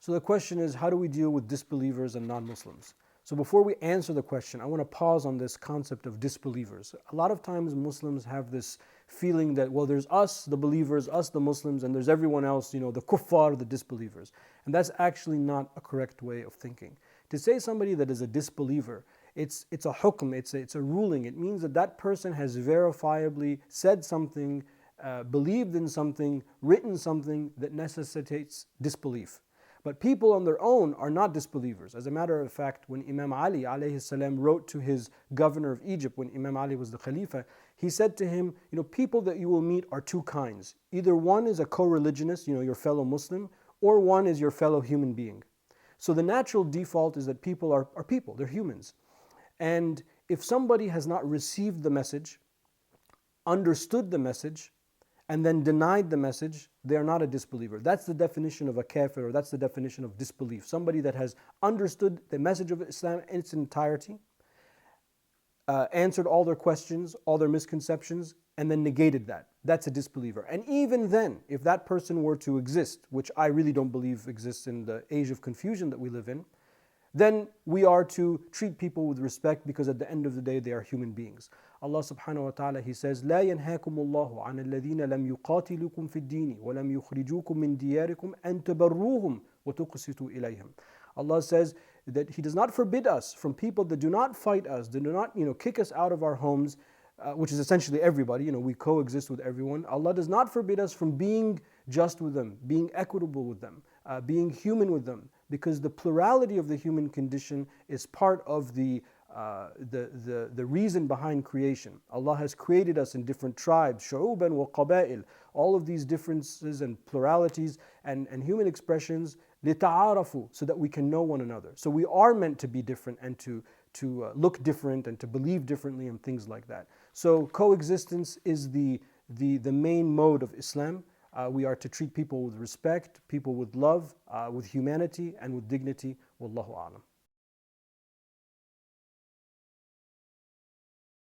So the question is, how do we deal with disbelievers and non-Muslims? So before we answer the question, I want to pause on this concept of disbelievers. A lot of times Muslims have this feeling that, well, there's us, the believers, us, the Muslims, and there's everyone else, the kuffar, the disbelievers. And that's actually not a correct way of thinking. To say somebody that is a disbeliever, it's a hukm, it's a ruling. It means that that person has verifiably said something, believed in something, written something that necessitates disbelief. But people on their own are not disbelievers. As a matter of fact, when Imam Ali alayhi salam wrote to his governor of Egypt, when Imam Ali was the Khalifa, he said to him, people that you will meet are two kinds. Either one is a co-religionist, your fellow Muslim, or one is your fellow human being. So the natural default is that people are people, they're humans. And if somebody has not received the message, understood the message, and then denied the message, they are not a disbeliever. That's the definition of a kafir, or that's the definition of disbelief. Somebody that has understood the message of Islam in its entirety, answered all their questions, all their misconceptions, and then negated that. That's a disbeliever. And even then, if that person were to exist, which I really don't believe exists in the age of confusion that we live in, then we are to treat people with respect, because at the end of the day they are human beings. Allah subhanahu wa ta'ala, He says, لا ينهاكم الله عن الذين لم يقاتلوكم في الدين ولم يخرجوكم من دياركم أن تبروهم وتقسطوا إليهم. Allah says that He does not forbid us from people that do not fight us, that do not kick us out of our homes, which is essentially everybody. We coexist with everyone. Allah does not forbid us from being just with them, being equitable with them, being human with them, because the plurality of the human condition is part of the reason behind creation. Allah has created us in different tribes, shu'uban wa qaba'il, all of these differences and pluralities and human expressions, لِتَعَارَفُوا, so that we can know one another. So we are meant to be different and to look different and to believe differently and things like that. So coexistence is the main mode of Islam. We are to treat people with respect, people with love, with humanity and with dignity. Wallahu a'lam.